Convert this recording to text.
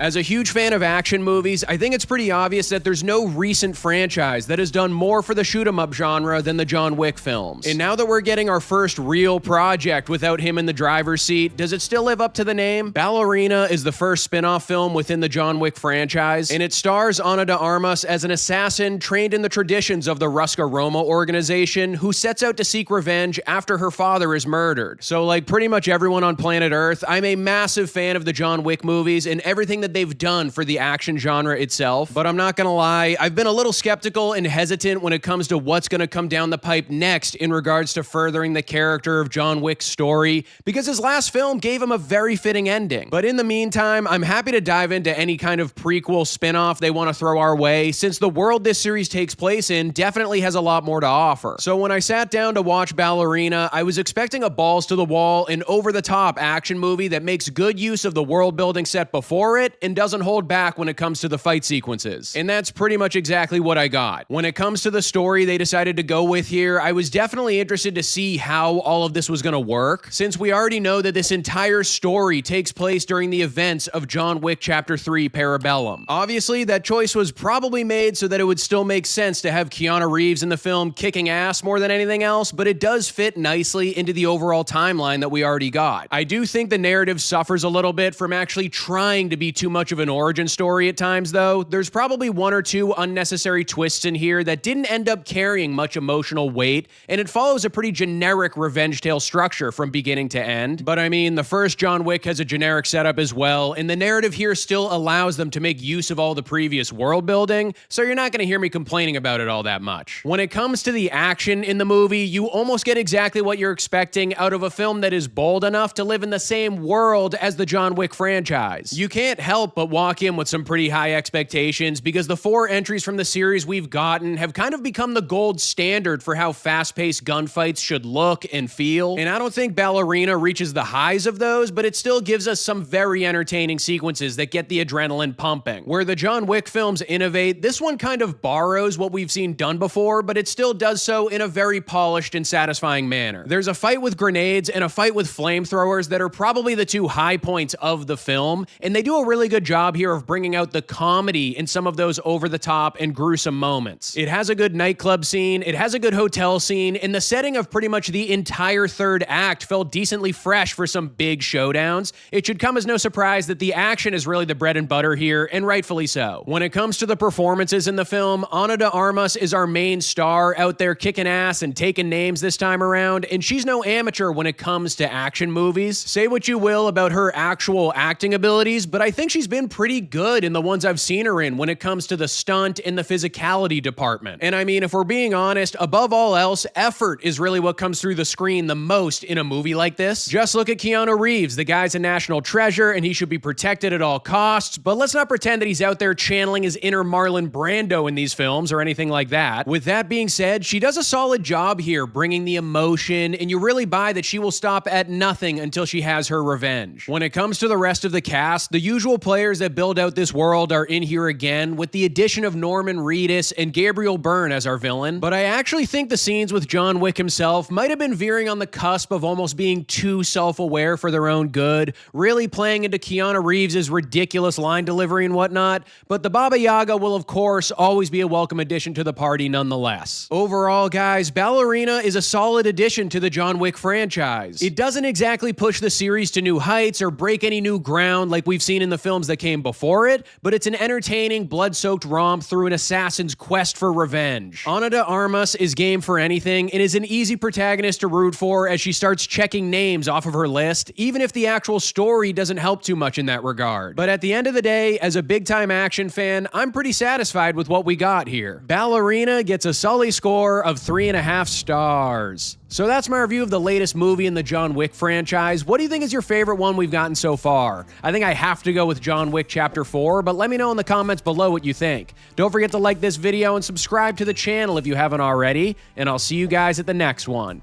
As a huge fan of action movies, I think it's pretty obvious that there's no recent franchise that has done more for the shoot-'em-up genre than the John Wick films. And now that we're getting our first real project without him in the driver's seat, does it still live up to the name? Ballerina is the first spin-off film within the John Wick franchise, and it stars Ana de Armas as an assassin trained in the traditions of the Ruska Roma organization who sets out to seek revenge after her father is murdered. So like pretty much everyone on planet Earth, I'm a massive fan of the John Wick movies and everything that they've done for the action genre itself, but I'm not gonna lie, I've been a little skeptical and hesitant when it comes to what's gonna come down the pipe next in regards to furthering the character of John Wick's story, because his last film gave him a very fitting ending. But in the meantime, I'm happy to dive into any kind of prequel spin-off they want to throw our way, since the world this series takes place in definitely has a lot more to offer. So when I sat down to watch Ballerina, I was expecting a balls-to-the-wall and over-the-top action movie that makes good use of the world building set before it and doesn't hold back when it comes to the fight sequences. And that's pretty much exactly what I got. When it comes to the story they decided to go with here, I was definitely interested to see how all of this was gonna work, since we already know that this entire story takes place during the events of John Wick Chapter 3 Parabellum. Obviously, that choice was probably made so that it would still make sense to have Keanu Reeves in the film kicking ass more than anything else, but it does fit nicely into the overall timeline that we already got. I do think the narrative suffers a little bit from actually trying to be too much of an origin story at times, though. There's probably one or two unnecessary twists in here that didn't end up carrying much emotional weight, and it follows a pretty generic revenge tale structure from beginning to end. But I mean, the first John Wick has a generic setup as well, and the narrative here still allows them to make use of all the previous world building, so you're not going to hear me complaining about it all that much. When it comes to the action in the movie, you almost get exactly what you're expecting out of a film that is bold enough to live in the same world as the John Wick franchise. You can't help but walk in with some pretty high expectations, because the 4 entries from the series we've gotten have kind of become the gold standard for how fast-paced gunfights should look and feel, and I don't think Ballerina reaches the highs of those, but it still gives us some very entertaining sequences that get the adrenaline pumping. Where the John Wick films innovate, this one kind of borrows what we've seen done before, but it still does so in a very polished and satisfying manner. There's a fight with grenades and a fight with flamethrowers that are probably the 2 high points of the film, and they do a really good job here of bringing out the comedy in some of those over-the-top and gruesome moments. It has a good nightclub scene, it has a good hotel scene, and the setting of pretty much the entire third act felt decently fresh for some big showdowns. It should come as no surprise that the action is really the bread and butter here, and rightfully so. When it comes to the performances in the film, Ana de Armas is our main star out there kicking ass and taking names this time around, and she's no amateur when it comes to action movies. Say what you will about her actual acting abilities, but I think she's been pretty good in the ones I've seen her in when it comes to the stunt and the physicality department. And I mean, if we're being honest, above all else, effort is really what comes through the screen the most in a movie like this. Just look at Keanu Reeves. The guy's a national treasure and he should be protected at all costs, but let's not pretend that he's out there channeling his inner Marlon Brando in these films or anything like that. With that being said, she does a solid job here bringing the emotion, and you really buy that she will stop at nothing until she has her revenge. When it comes to the rest of the cast, the usual players that build out this world are in here again, with the addition of Norman Reedus and Gabriel Byrne as our villain, but I actually think the scenes with John Wick himself might have been veering on the cusp of almost being too self-aware for their own good, really playing into Keanu Reeves' ridiculous line delivery and whatnot, but the Baba Yaga will of course always be a welcome addition to the party nonetheless. Overall, guys, Ballerina is a solid addition to the John Wick franchise. It doesn't exactly push the series to new heights or break any new ground like we've seen in the films that came before it, but it's an entertaining, blood-soaked romp through an assassin's quest for revenge. Ana de Armas is game for anything and is an easy protagonist to root for as she starts checking names off of her list, even if the actual story doesn't help too much in that regard. But at the end of the day, as a big-time action fan, I'm pretty satisfied with what we got here. Ballerina gets a Sully score of 3.5 stars. So that's my review of the latest movie in the John Wick franchise. What do you think is your favorite one we've gotten so far? I think I have to go with John Wick Chapter 4, but let me know in the comments below what you think. Don't forget to like this video and subscribe to the channel if you haven't already, and I'll see you guys at the next one.